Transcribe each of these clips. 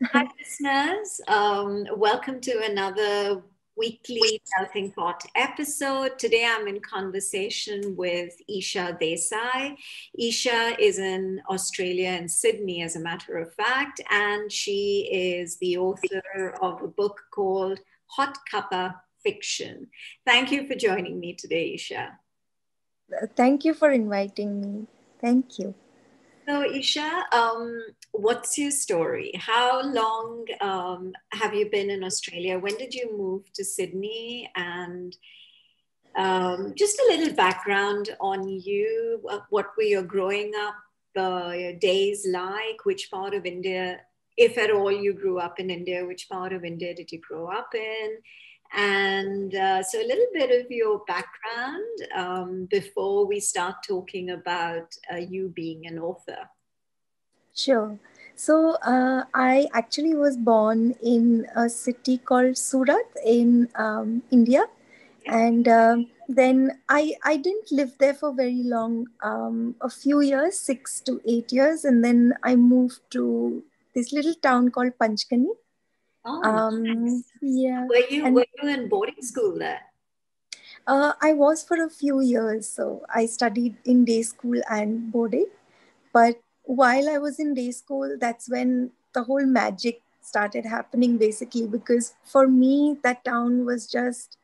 Hi, listeners. Welcome to another weekly Melting Pot episode. Today I'm in conversation with Esha Desai. Esha is in Australia in Sydney, as a matter of fact, and she is the author of a book called Hot Cuppa Fiction. Thank you for joining me today, Esha. Thank you for inviting me. Thank you. So, Isha, what's your story? How long have you been in Australia? When did you move to Sydney? And just a little background on you. What were your growing up your days like? Which part of India, if at all you grew up in India, which part of India did you grow up in? And so, a little bit of your background before we start talking about you being an author. Sure. I actually was born in a city called Surat in India. And then I didn't live there for very long, a few years, 6 to 8 years. And then I moved to this little town called Panchgani. Oh, nice. Yeah. Were And you in boarding school there? I was for a few years. So I studied in day school and boarding. But while I was in day school, that's when the whole magic started happening basically, because for me that town was just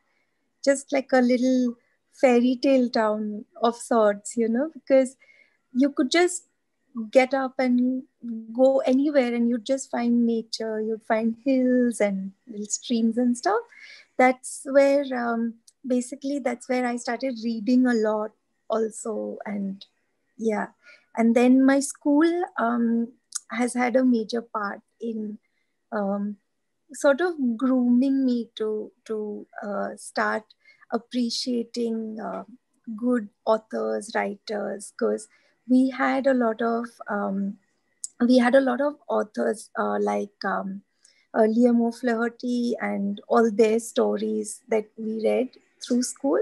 like a little fairy tale town of sorts, because you could just get up and go anywhere and you'd just find nature, you'd find hills and little streams and stuff. That's where basically that's where I started reading a lot also. And yeah, and then my school has had a major part in um, sort of grooming me to start appreciating good authors, writers, because we had a lot of we had a lot of authors like Liam O'Flaherty and all their stories that we read through school.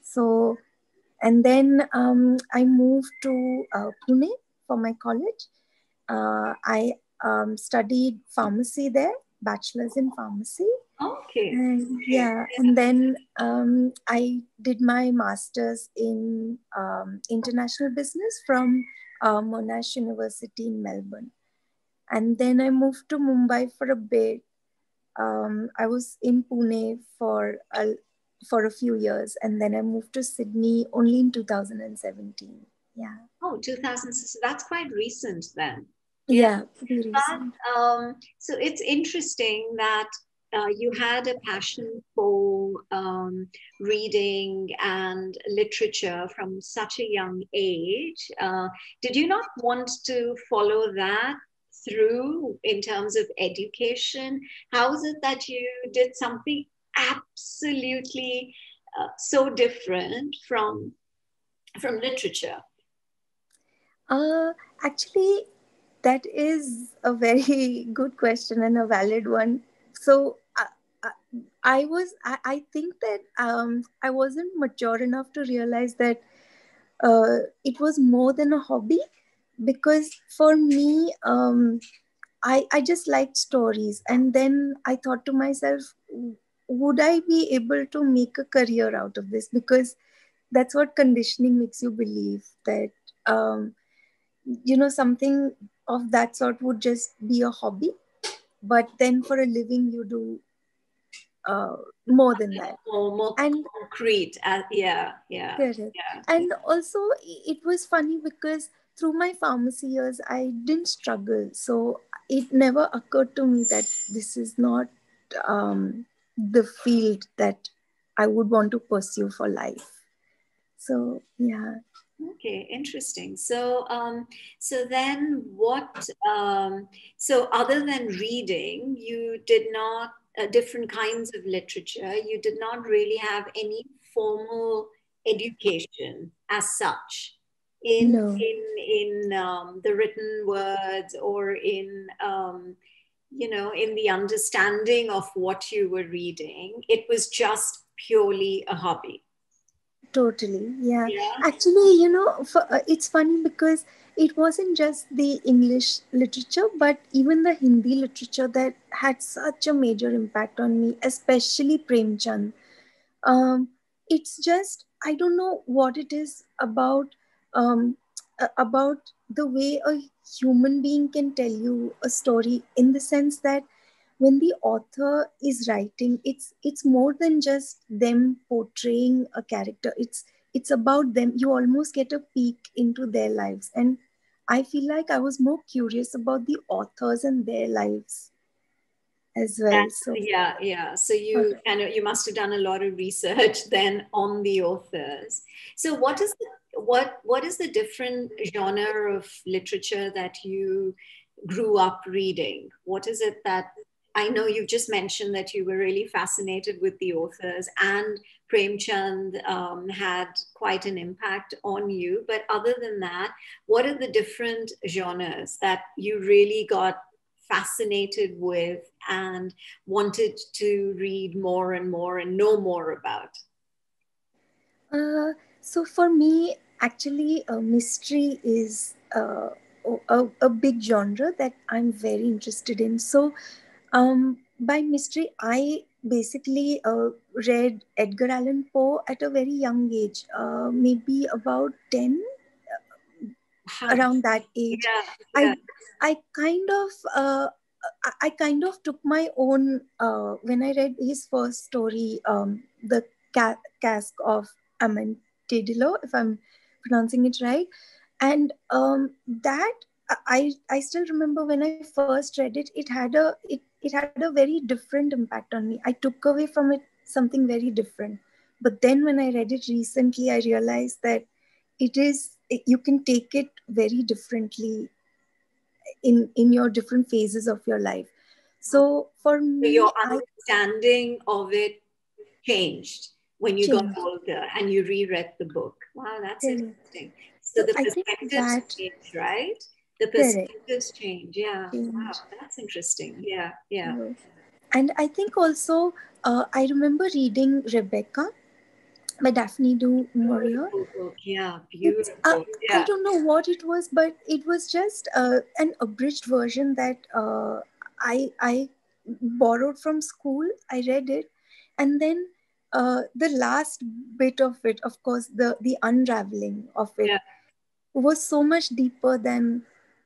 So, and then I moved to Pune for my college. I studied pharmacy there, bachelor's in pharmacy. Okay. And yeah, and then I did my master's in international business from Monash University in Melbourne. And then I moved to Mumbai for a bit. I was in Pune for a few years, and then I moved to Sydney only in 2017. Yeah, Oh, 2000. So that's quite recent then. Yeah. yeah, pretty recent. But so it's interesting that you had a passion for reading and literature from such a young age. Did you not want to follow that through in terms of education? How is it that you did something absolutely so different from literature? Uh, Actually, that is a very good question and a valid one. So I, I think that I wasn't mature enough to realize that it was more than a hobby, because for me, I just liked stories. And then I thought to myself, would I be able to make a career out of this? Because that's what conditioning makes you believe, that um, something of that sort would just be a hobby, but then for a living you do uh, more than that. More And concrete. Yeah, yeah, correct. yeah. And also it was funny because through my pharmacy years I didn't struggle, so it never occurred to me that this is not the field that I would want to pursue for life. So yeah. Okay, interesting. So, so then what? So, other than reading, you did not different kinds of literature. You did not really have any formal education as such No. in the written words or in in the understanding of what you were reading. It was just purely a hobby. Totally, yeah. Yeah. Actually, it's funny because it wasn't just the English literature, but even the Hindi literature that had such a major impact on me, especially Premchand. Um, it's just, I don't know what it is um, about the way a human being can tell you a story, in the sense that when the author is writing, it's more than just them portraying a character. It's about them. You almost get a peek into their lives, and I feel like I was more curious about the authors and their lives as well. That's, So yeah, yeah. So uh, you must have done a lot of research then on the authors. So what is the different genre of literature that you grew up reading? What is it that I know you've just mentioned that you were really fascinated with the authors, and Premchand had quite an impact on you. But other than that, what are the different genres that you really got fascinated with and wanted to read more and more and know more about? Uh, so for me, actually, mystery is a big genre that I'm very interested in. So, by mystery, I basically read Edgar Allan Poe at a very young age, maybe about 10, Wow. around that age. Yeah, i yeah, i kind of I kind of took my own, when I read his first story, the cask of Amantadillo, if I'm pronouncing it right. And that I still remember when I first read it, it had a very different impact on me. I took away from it something very different. But then when I read it recently, I realized that you can take it very differently in your different phases of your life. wow. So for So your me, I understanding of it changed when you got changed. older and you reread the book. Wow, that's Correct. interesting. So So the I think perspectives that change, right? The correct perspectives change. Yeah. Wow, change. that's interesting. Yeah, yeah. And I think also, I remember reading Rebecca by Daphne du Maurier. Beautiful book. Yeah, It's beautiful. I Yeah, don't know what it was, but it was just an abridged version that I borrowed from school. I read it, and then the last bit of it, of course, the unraveling of it yeah. was so much deeper than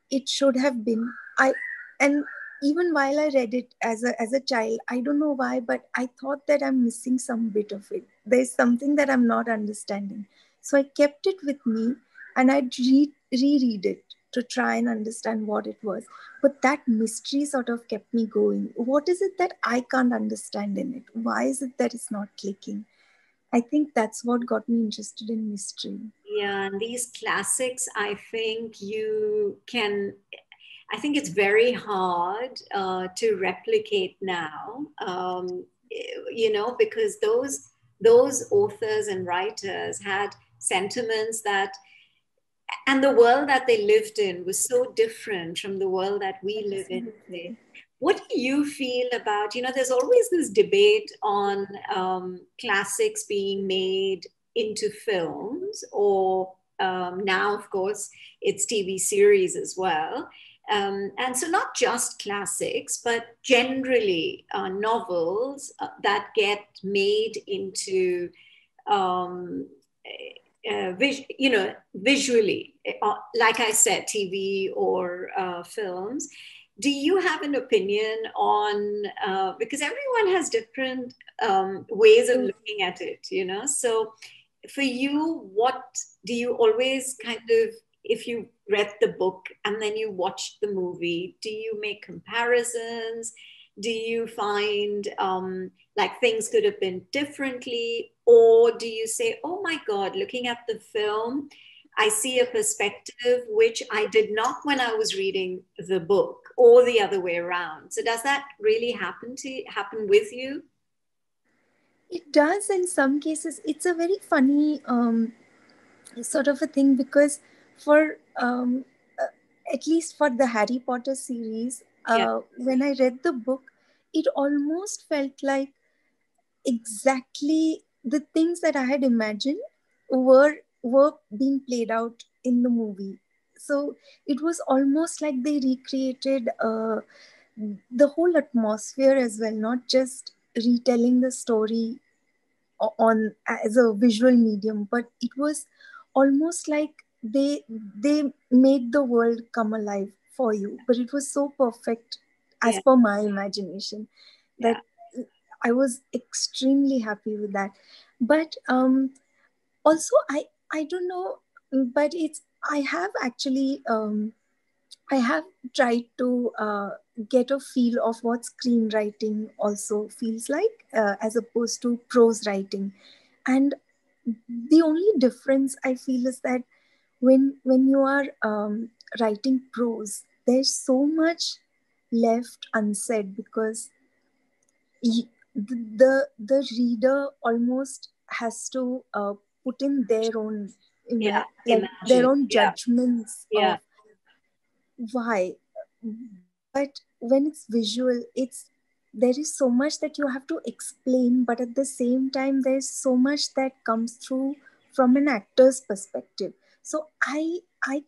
it should have been. And even while I read it as a child, I don't know why, but I thought that I'm missing some bit of it. There's something that I'm not understanding. So I kept it with me, and I'd reread it to try and understand what it was. But that mystery sort of kept me going. What is it that I can't understand in it? Why is it that it's not clicking? I think that's what got me interested in mystery. Yeah, and these classics, I think it's very hard to replicate now, because those authors and writers had sentiments that, and the world that they lived in was so different from the world that we live in today. Absolutely. What do you feel about, there's always this debate on classics being made into films, or now, of course, it's TV series as well. And so, not just classics, but generally novels that get made into um, visually, like I said, TV or films. Do you have an opinion on, because everyone has different ways of looking at it. So for you, what do you always kind of, if you read the book and then you watched the movie, do you make comparisons? Do you find like things could have been differently? Or do you say, oh my God, looking at the film, I see a perspective which I did not when I was reading the book, or the other way around? So does that really happen with you? It does in some cases. It's a very funny sort of a thing, because for at least for the Harry Potter series, Yeah, when I read the book, it almost felt like exactly the things that I had imagined were being played out in the movie. So it was almost like they recreated the whole atmosphere as well, not just retelling the story on as a visual medium, but it was almost like they made the world come alive for you. But it was so perfect as Yeah. per my imagination Yeah. that I was extremely happy with that. But also I don't know, but it's I have actually I have tried to get a feel of what screenwriting also feels like, as opposed to prose writing. And the only difference I feel is that when you are writing prose, there's so much left unsaid, because the reader almost has to put in their own Yeah. like their Imagine. own Yeah. judgments Yeah. of why. But when it's visual, it's there is so much that you have to explain, but at the same time there's so much that comes through from an actor's perspective. So I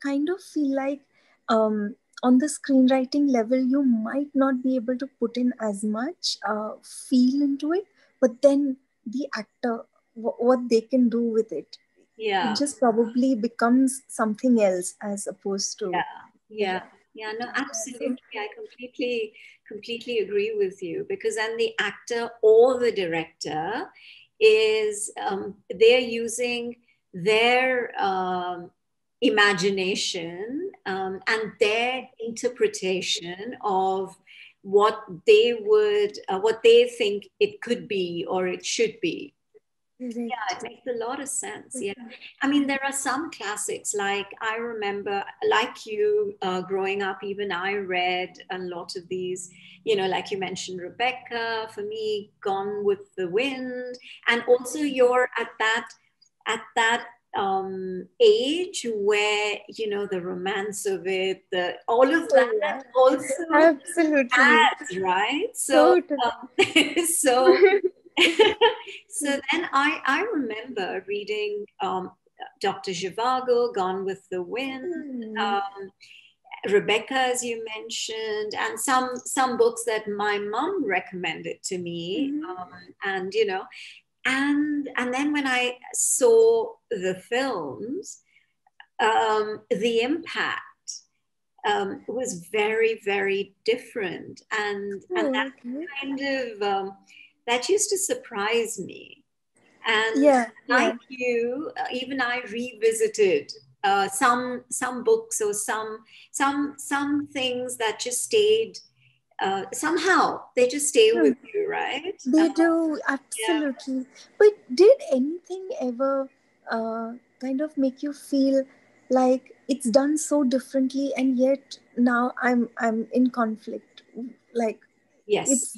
kind of feel like, on the screenwriting level, you might not be able to put in as much feel into it, but then the actor, what they can do with it, it Yeah. just probably becomes something else as opposed Yeah. to. Yeah. Yeah. Yeah. No, So, absolutely. I completely agree with you, because then the actor or the director is, they're using their imagination, and their interpretation of what they think it could be or it should be. Yeah, correct. it makes a lot of sense. Yeah. I mean, there are some classics, like I remember, like you, growing up, even I read a lot of these, like you mentioned, Rebecca, for me, Gone with the Wind. And also you're at that age where, the romance of it, all of Oh, that yeah. also Absolutely. adds, right? So, Totally. so so then I remember reading Dr. Zhivago, Gone with the Wind, Hmm. um, Rebecca, as you mentioned, and some books that my mom recommended to me, Mhm. and and then when I saw the films, the impact was very, very different, and Oh, that okay. kind of that used to surprise me. And Yeah, like yeah. you, even I revisited some books, or some things that just stayed, somehow they just stay Hmm. with you, right? They do, Yeah. absolutely. But did anything ever kind of make you feel like it's done so differently, and yet now I'm in conflict? Like Yes. it's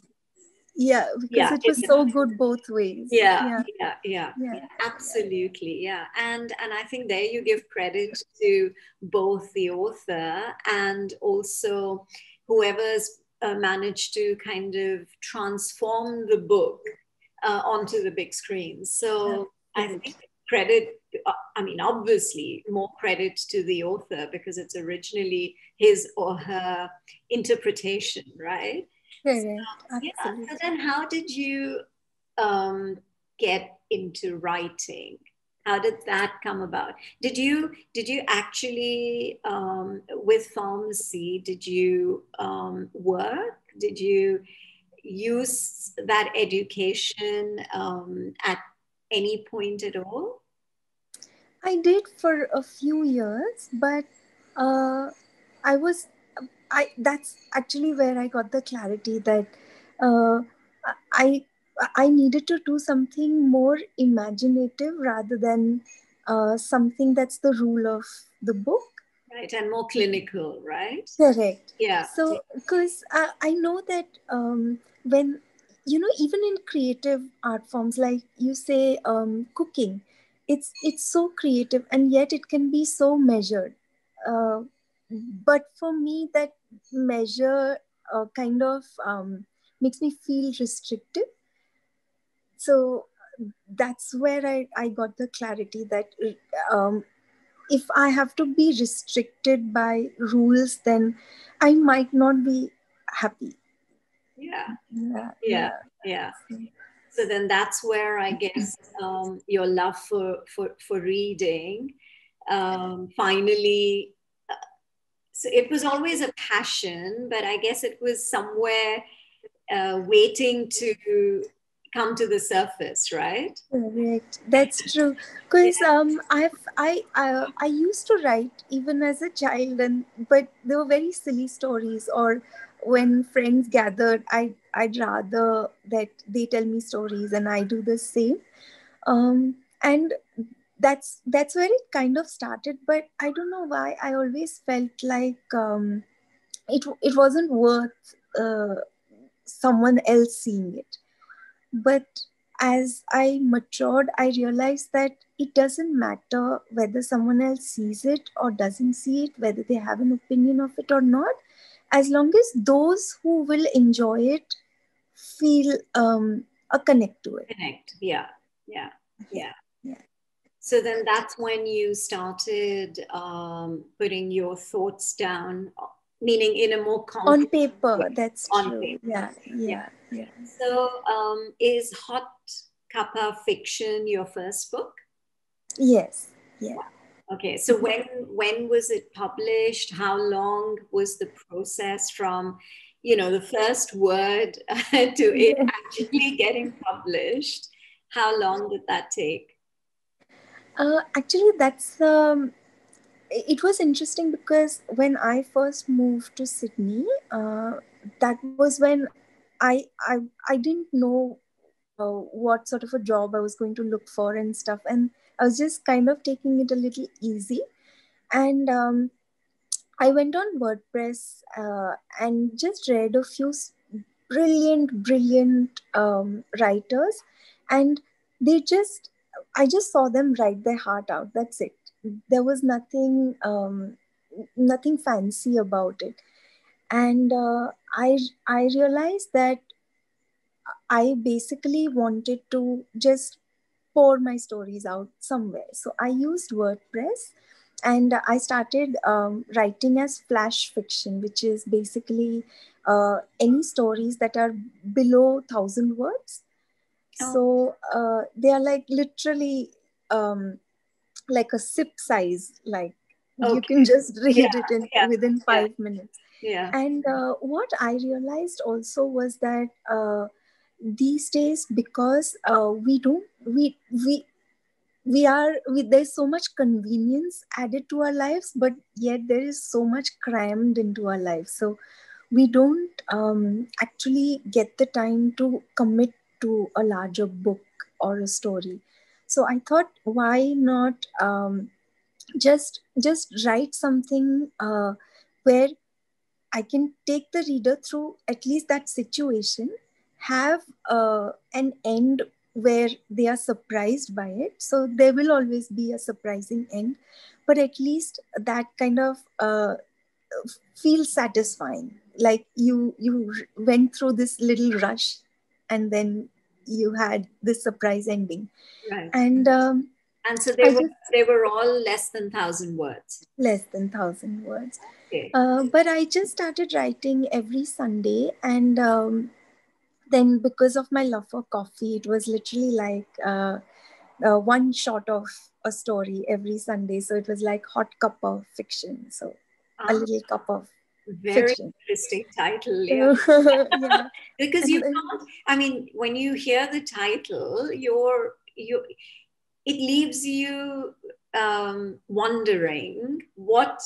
yeah, because Yeah. it was so good both ways. Yeah, Yeah, yeah, yeah, yeah, yeah, absolutely, yeah. And I think there you give credit to both the author and also whoever's managed to kind of transform the book onto the big screen. So I think absolutely. credit, I mean, obviously more credit to the author, because it's originally his or her interpretation, right? Correct, Yeah. So absolutely. then how did you um, get into writing? How did that come about? Did you actually, with pharmacy, did you work? Did you use that education at any point at all? I did for a few years, but uh, I was I that's actually where I got the clarity that uh, I I needed to do something more imaginative rather than something that's the rule of the book. Right, and more clinical, right? Correct. Yeah, So, because I know that when, even in creative art forms, like you say, cooking, it's so creative, and yet it can be so measured. Uh, but for me, that measure kind of makes me feel restrictive. So that's where I got the clarity that um, if I have to be restricted by rules, then I might not be happy. Yeah. Yeah, Yeah. yeah. Yeah. So then that's where I guess your love for reading finally. So it was always a passion, but I guess it was somewhere waiting to come to the surface, right? Correct. That's true. Because Yeah. I used to write even as a child, and but they were very silly stories. Or when friends gathered, I'd rather that they tell me stories and I do the same. And that's where it kind of started. But I don't know why I always felt like it wasn't worth someone else seeing it. But as I matured, I realized that it doesn't matter whether someone else sees it or doesn't see it, whether they have an opinion of it or not, as long as those who will enjoy it feel a connect to it. Connect. Yeah. Yeah. Yeah, Yeah. yeah. So then that's when you started putting your thoughts down, meaning in a more On concrete way paper, that's on true. paper. Yeah, Yeah. yeah, yeah. So is Hot Cuppa Fiction your first book? Yes, yeah. Okay, so when was it published? How long was the process from, the first word to it actually getting published? How long did that take? Actually, that's it was interesting because when I first moved to Sydney, that was when I didn't know what sort of a job I was going to look for and stuff, and I was just kind of taking it a little easy. And I went on WordPress and just read a few brilliant writers, and they just I just saw them write their heart out. That's it. There was nothing fancy about it, and I realized that I basically wanted to just pour my stories out somewhere. So I used WordPress, and I started writing as flash fiction, which is basically any stories that are below 1,000 words. Oh, So they are like literally like a sip size, like you okay. can just Yeah, read it in yeah, within yeah, 5 minutes. yeah. And what I realized also was that these days, because there's so much convenience added to our lives, but yet there is so much crammed into our lives, so we don't actually get the time to commit to a larger book or a story. So I thought, why not just write something where I can take the reader through at least that situation, have an end where they are surprised by it. So there will always be a surprising end, but at least that kind of feels satisfying. Like you went through this little rush, and then you had this surprise ending. Right. And And so I just they were all less than 1,000 words. less than 1,000 words. Okay. But I just started writing every Sunday, and then because of my love for coffee, it was literally like one shot of a story every Sunday. So it was like hot cup of fiction. So a Ah, little cup of very fiction. interesting title. Yeah. So, yeah. Because And you then, can't, I mean, when you hear the title, it leaves you wondering what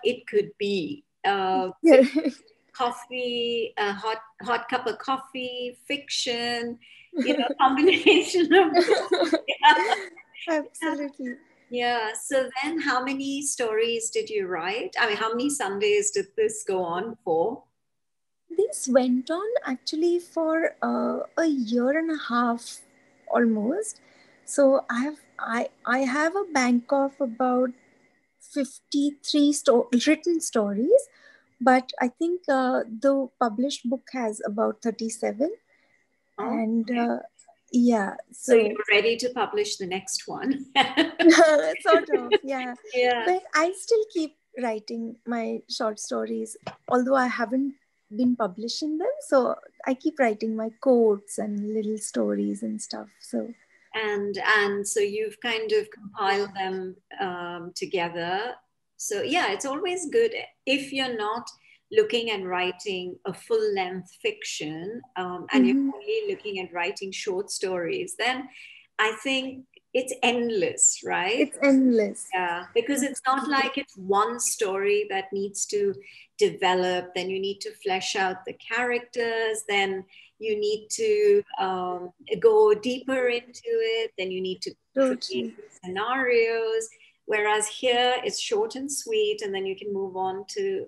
it could be. yeah, Coffee, a hot cup of coffee, fiction, combination of both. Yeah. absolutely. Yeah. So then how many stories did you write? I mean, how many Sundays did this go on for? This went on actually for a year and a half almost. So I have a bank of about 53 written stories, but I think the published book has about 37. Oh, And okay. Yeah. So So you're ready to publish the next one. sort of, yeah. Yeah. But I still keep writing my short stories, although I haven't been publishing them. So I keep writing my quotes and little stories and stuff. So And so you've kind of compiled them together. So yeah, it's always good if you're not looking at writing a full length fiction, and you're mhm, only looking at writing short stories, then I think it's endless, right? it's endless. Yeah, because it's not like it's one story that needs to develop, then you need to flesh out the characters, then you need to go deeper into it, then you need to create Totally. scenarios. Whereas here it's short and sweet, and then you can move on to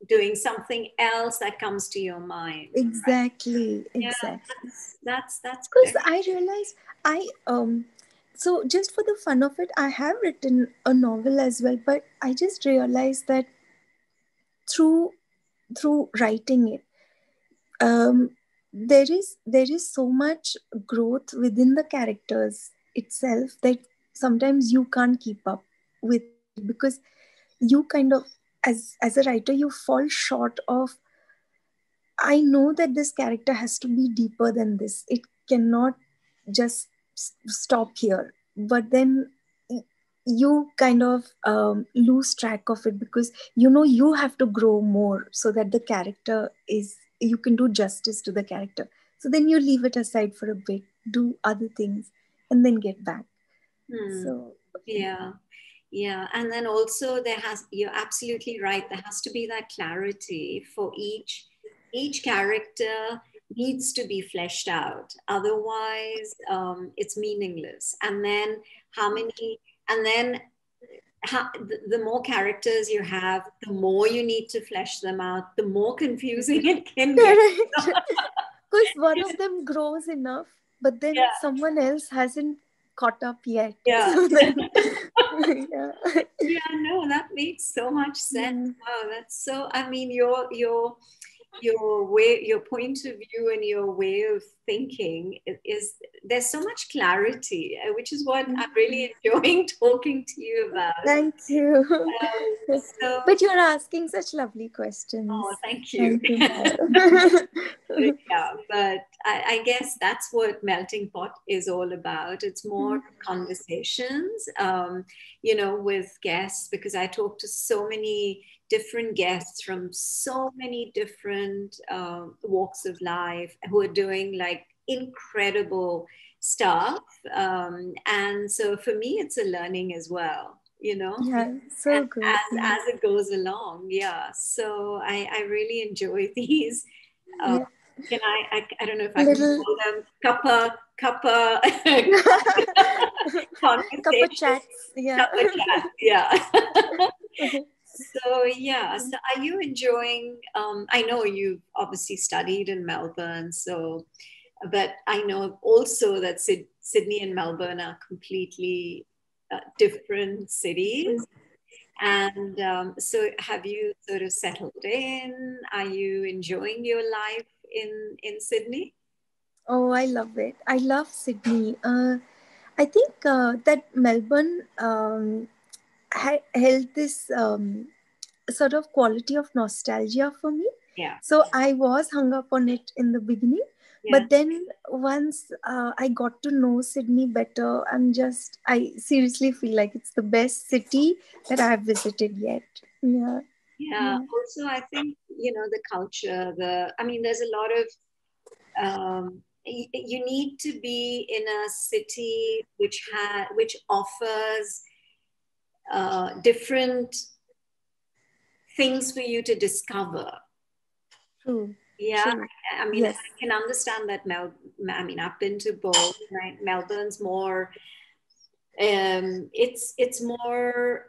doing something else that comes to your mind. Exactly. Yeah, Exactly. that's Because very. I realized so just for the fun of it, I have written a novel as well, but I just realized that through writing it, um, there is so much growth within the characters itself that sometimes you can't keep up with it, because you kind of, as a writer, you fall short of, I know that this character has to be deeper than this. It cannot just stop here. But then you kind of lose track of it, because you have to grow more so that the character is, you can do justice to the character. So then you leave it aside for a bit, do other things, and then get back. Hmm. So Yeah. Yeah, and then also you're absolutely right. There has to be that clarity for each character needs to be fleshed out. Otherwise, it's meaningless. And then how many, and then the more characters you have, the more you need to flesh them out, the more confusing it can get. correct. Because one of them grows enough, but then Yeah, someone else hasn't caught up yet. yeah. So then, yeah. Yeah, no, that makes so much sense. Yeah. Wow, that's so, I mean, your point of view and your way of thinking is there's so much clarity, which is what I'm really enjoying talking to you about. Thank you. So, But you're asking such lovely questions. oh, thank you. Thank you. Yeah, but I guess that's what Melting Pot is all about. It's more conversations, with guests, because I talk to so many different guests from so many different walks of life who are doing like incredible stuff. And so for me, it's a learning as well, Yeah, and so good. Yeah. as it goes along. Yeah. So I really enjoy these. Uh, Yeah. I don't know if I can Little call them cuppa cup of conversations, chats. Yeah. cuppa chat. Yeah. So yeah. So are you enjoying? I know you've obviously studied in Melbourne, so but I know also that Sydney and Melbourne are completely different cities. And so, have you sort of settled in? Are you enjoying your life in Sydney? Oh, I love it. I love Sydney. I think that Melbourne held this sort of quality of nostalgia for me. Yeah, So I was hung up on it in the beginning, yeah, but then once I got to know Sydney better, I seriously feel like it's the best city that I've visited yet. Yeah. yeah. Yeah. Also, I think the culture. I mean, there's a lot of you need to be in a city which offers different things for you to discover. True. Yeah, True. I mean, I Yes. can understand that I mean, I've been to both, right? Melbourne's more, it's more,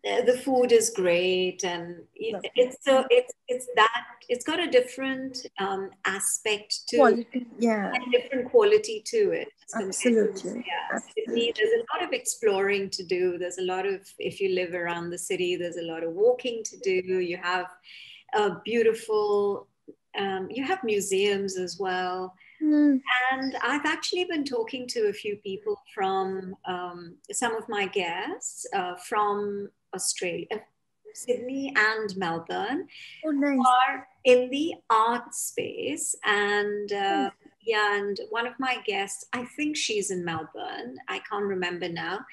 the food is great, and Lovely. it's so it's got a different aspect to, Quality. Yeah. and different quality to it as compared to, Absolutely. yeah, Sydney. Absolutely. There's a lot of exploring to do. There's a lot of, if you live around the city, there's a lot of walking to do. You have a beautiful, you have museums as well. Mm. And I've actually been talking to a few people from some of my guests from Australia, Sydney and Melbourne, Oh, nice. are in the art space. And Nice. yeah, and one of my guests, I think she's in Melbourne, I can't remember now.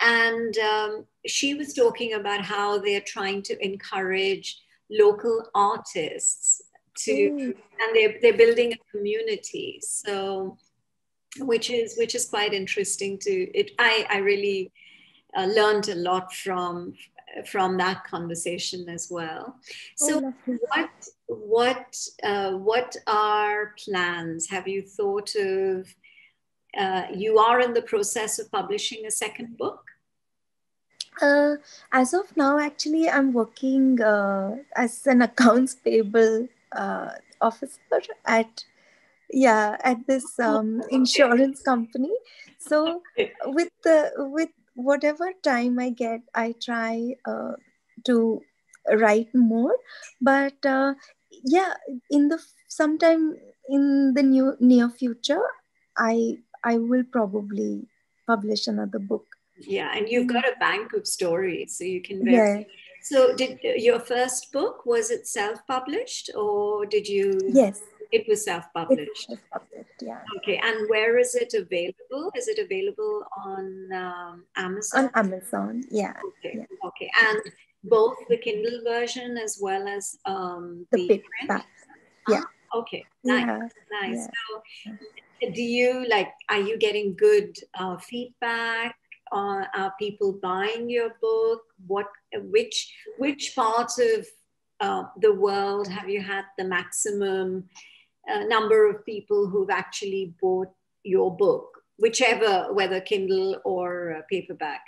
And she was talking about how they're trying to encourage local artists to, Okay. and they're building a community. So which is quite interesting to it. I really learned a lot from that conversation as well. Oh, So lovely. what are plans? Have you thought of? You are in the process of publishing a second book. Uh, as of now, actually, I'm working as an accounts payable officer at, yeah, at this Oh, okay. insurance company. So with whatever time I get, I try to write more. But yeah, in the sometime in the near future, I will probably publish another book. Yeah, and you've Mm. got a bank of stories, so you can very. Yeah. So, did your first book, was it self-published or did you? Yes. It was It's self-published. self-published. Yeah. Okay, and where is it available? Is it available on On Amazon? Amazon. Yeah. Okay, Yeah. okay, and both the Kindle version as well as The the print. paperback. Ah, Yeah. okay, nice, Yeah. nice. Yeah. So, do you like? Are you getting good feedback? Are people buying your book? Which part of the world have you had the maximum number of people who've actually bought your book, whichever, whether Kindle or paperback?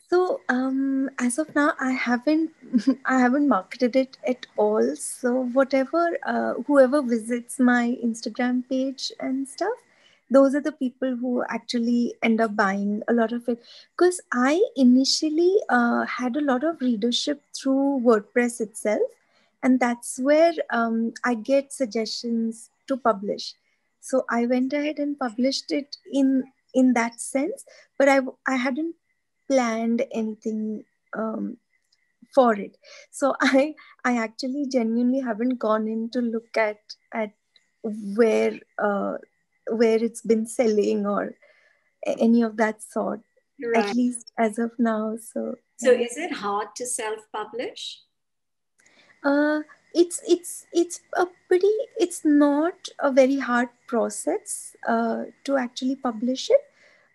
So as of now, I haven't I haven't marketed it at all. So whatever whoever visits my Instagram page and stuff, those are the people who actually end up buying a lot of it. Because I initially had a lot of readership through WordPress itself, and that's where I get suggestions to publish. So I went ahead and published it in that sense, but I hadn't planned anything um, for it. So I actually genuinely haven't gone in to look at where uh, where it's been selling or any of that sort, at Right. least as of now. So So yeah. is it hard to self-publish? uh, it's a pretty, it's not a very hard process to actually publish it.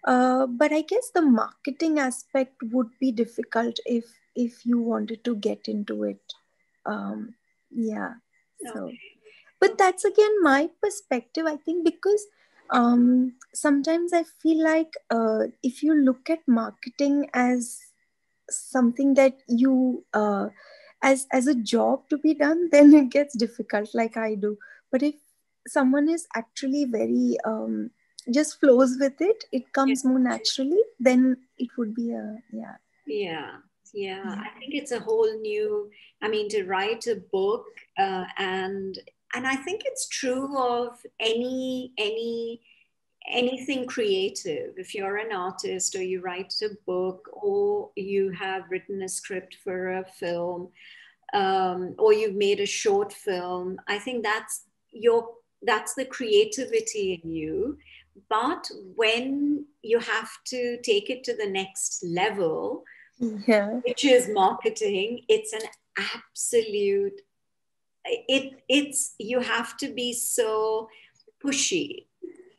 But I guess the marketing aspect would be difficult if you wanted to get into it. Yeah. So, but Okay. that's again my perspective. I think because sometimes I feel like if you look at marketing as something that you as a job to be done, then it gets difficult, like I do. But if someone is actually very just flows with it, it Yeah. comes more naturally, then it would be a, yeah. Yeah, yeah. Yeah. I think it's a whole new, I mean, to write a book, and I think it's true of anything creative. If you're an artist or you write a book or you have written a script for a film, or you've made a short film, I think that's the creativity in you. But when you have to take it to the next level, Yeah. which is marketing, it's an absolute, it's you have to be so pushy,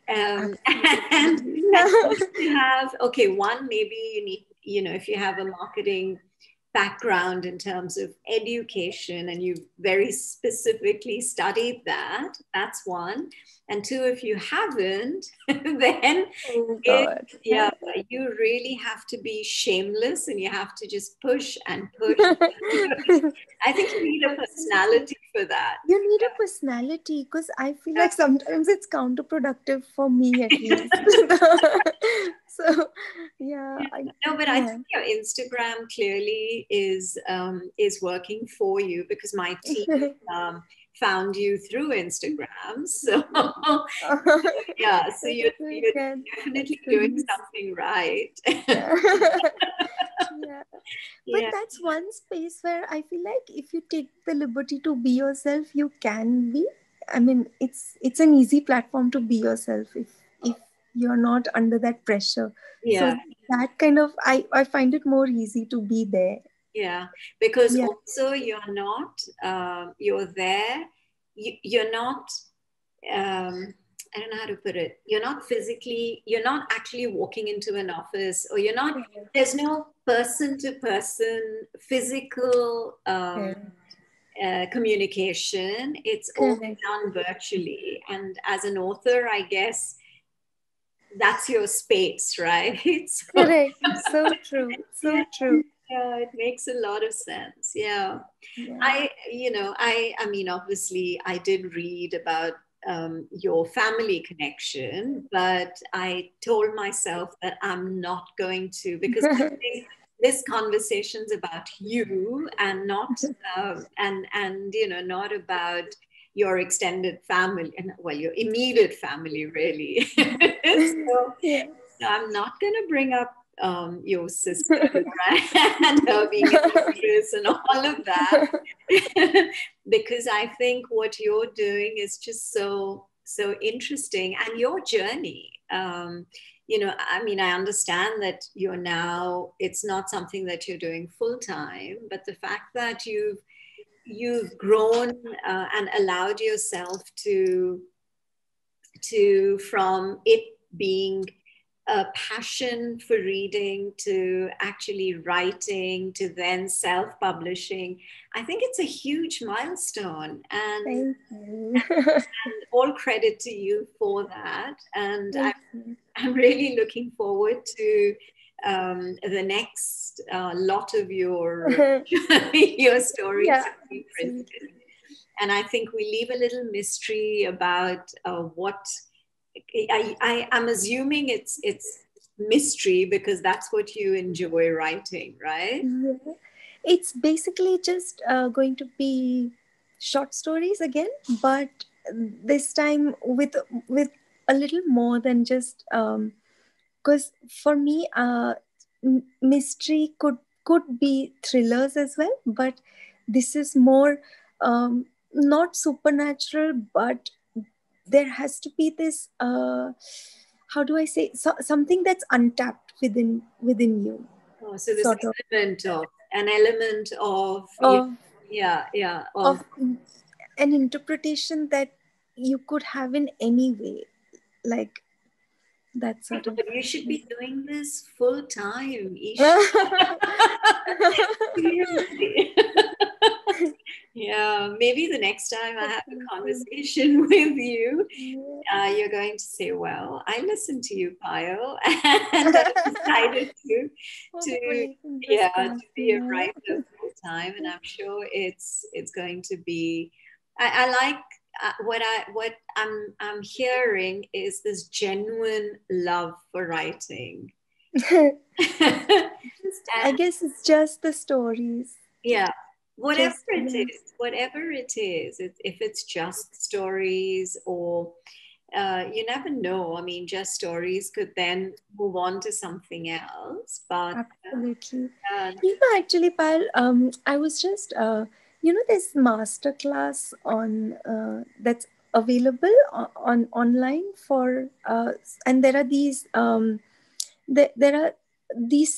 and Absolutely. Yeah. you need to have, okay, one, maybe you need, if you have a marketing background in terms of education and you very specifically studied that, that's one. And two, if you haven't, then Oh it, God. yeah, you really have to be shameless and you have to just push and push. I think you need a Absolutely. personality for that. You need a personality, because I feel like sometimes it's counterproductive for me at least. So yeah, No, but I yeah. think your Instagram clearly is working for you, because my team found you through Instagram. So yeah, so you're Yeah, that's definitely the doing reason. something right. Yeah. Yeah. But Yeah, that's one space where I feel like if you take the liberty to be yourself, you can be. I mean, it's an easy platform to be yourself if you're not under that pressure. yeah, So that kind of I find it more easy to be there. yeah. Because Yeah. also you're not, you're there, you're not, I don't know how to put it. You're not physically, you're not actually walking into an office, or you're not, there's no person to person physical Correct. communication. It's all Correct. done virtually. And as an author, I guess that's your space, right? So, Correct. So true. yeah, So true. yeah, it makes a lot of sense. Yeah. Yeah. I mean, obviously, I did read about your family connection, but I told myself that I'm not going to, because I think this conversation's about you and not, not about your extended family and, well, your immediate family, really. So Yeah. I'm not going to bring up your sister, right? And her being an actress and all of that, because I think what you're doing is just so interesting, and your journey. I mean, I understand that you're now, it's not something that you're doing full time, but the fact that you've grown and allowed yourself to from it being a passion for reading to actually writing to then self-publishing. I think it's a huge milestone, and Thank you. all credit to you for that. And Thank you. I'm really looking forward to the next lot of your your stories Yeah, to be printed. absolutely. And I think we leave a little mystery about what I'm assuming it's mystery because that's what you enjoy writing, right? Yeah. It's basically just going to be short stories again, but this time with a little more than just because for me mystery could be thrillers as well, but this is more not supernatural, but there has to be this how do I say, something that's untapped within you, Oh, so this sort of element of an element of of yeah of of an interpretation that you could have in any way, like that sort of but you should thing. be doing this full time, Isha. Seriously. Yeah, maybe the next time I have a conversation with you, Yeah. you're going to say, "Well, I listened to you, Payal, and I decided to Hopefully, fingers yeah to crossed. be a Yeah. writer full time." And I'm sure it's going to be. I like what I'm hearing is this genuine love for writing. I guess it's just the stories. Yeah, whatever Just it yeah. is, whatever it is, if it's just stories or you never know. I mean, just stories could then move on to something else. But Absolutely. uh, Actually, Pal, I was just, this master class on that's available on online for, and there are these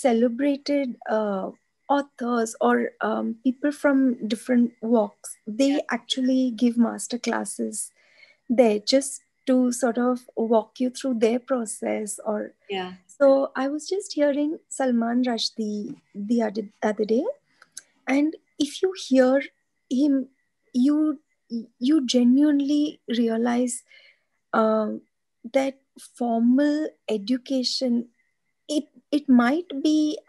celebrated authors or people from different walks. yeah, They actually give master classes there just to sort of walk you through their process. Or yeah, so I was just hearing Salman Rushdie the other day, and if you hear him, you you genuinely realize that formal education, it might be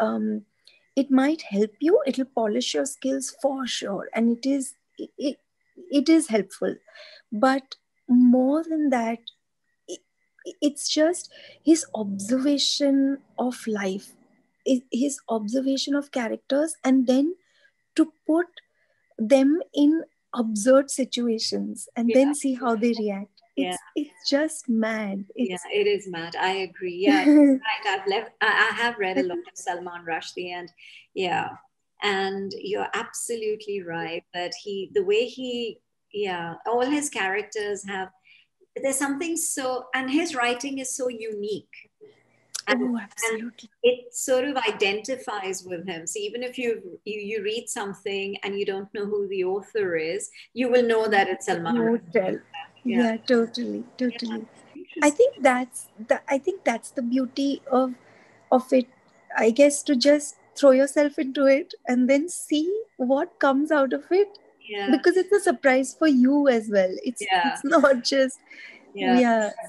it might help you, it'll polish your skills for sure, and it is helpful, but more than that, it, it's just his observation of life, his observation of characters, and then to put them in absurd situations and then see how they react. It's just mad. It is mad. I agree. Yeah, right. I have read a lot of Salman Rushdie, and and you're absolutely right that the way he, all his characters have, there's something so, and his writing is so unique. Absolutely. And it sort of identifies with him. So even if you read something and you don't know who the author is, you will know that it's Salman Rushdie. Yeah, totally. I think that's the beauty of it. I guess to just throw yourself into it and then see what comes out of it. Because it's a surprise for you as well. It's not just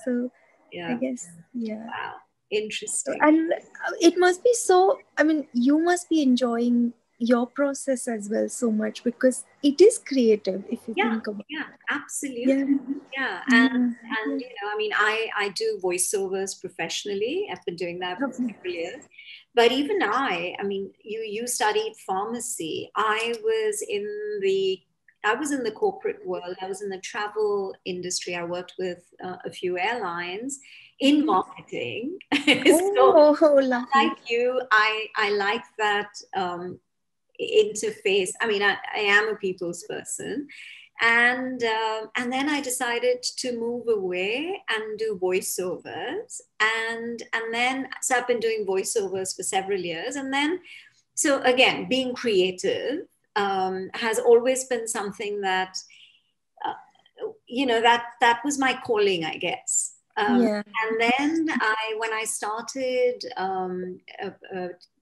So I guess Wow, interesting. And it must be so. I mean, you must be enjoying your process as well so much because it is creative if you think about it. Absolutely. And you know, I mean, I do voiceovers professionally. I've been doing that for several years. But even I mean, you studied pharmacy. I was in the corporate world. I was in the travel industry. I worked with a few airlines in marketing. Like you, I like that interface. I mean, I am a people's person. And then I decided to move away and do voiceovers. And then, so I've been doing voiceovers for several years. And then, so again, being creative has always been something that, that was my calling, I guess. And then when I started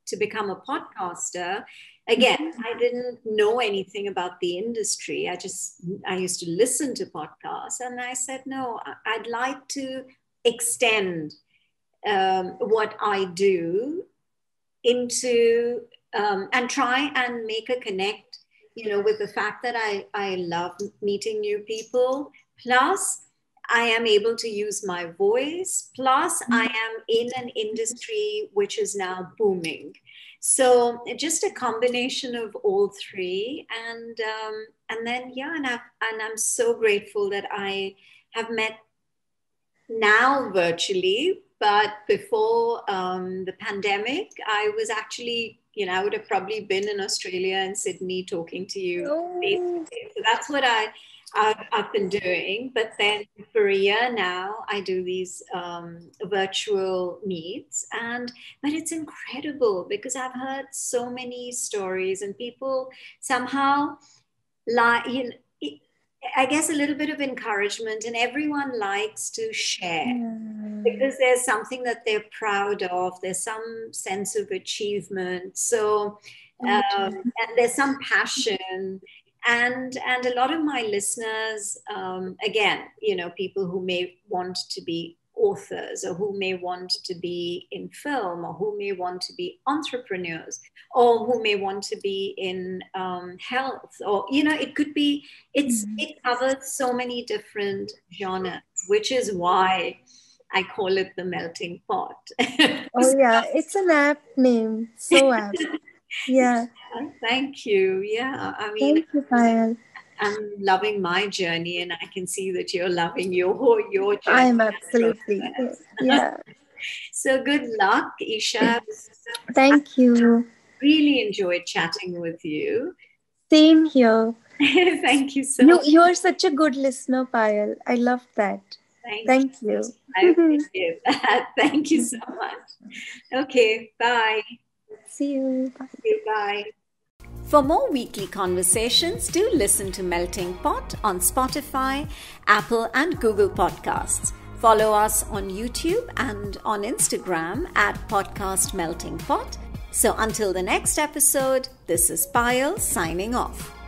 to become a podcaster, again, I didn't know anything about the industry. I used to listen to podcasts, and I said, no, I'd like to extend what I do into and try and make a connect, with the fact that I love meeting new people. Plus, I am able to use my voice. Plus, I am in an industry which is now booming. So just a combination of all three, and then and I'm so grateful that I have met now virtually, but before the pandemic, I was actually, I would have probably been in Australia and Sydney talking to you. So that's what I've been doing. But then for a year now, I do these virtual meets, but it's incredible because I've heard so many stories, and people somehow I guess a little bit of encouragement, and everyone likes to share because there's something that they're proud of. There's some sense of achievement. So and there's some passion. And a lot of my listeners, again, people who may want to be authors, or who may want to be in film, or who may want to be entrepreneurs, or who may want to be in health, or it could be, it covers so many different genres, which is why I call it the melting pot. It's an apt name, so apt. Thank you. I mean, thank you, Payal. I'm loving my journey, and I can see that you're loving your journey. I'm absolutely. So good luck, Esha. Thank you. Really enjoyed chatting with you. Same here. Thank you so much. You are such a good listener, Payal. I love that. Thank you. I appreciate that. Thank you so much. Okay, bye. See you. Bye. Bye. For more weekly conversations, do listen to Melting Pot on Spotify, Apple, and Google Podcasts. Follow us on YouTube and on Instagram at Podcast Melting Pot. So until the next episode, this is Payal signing off.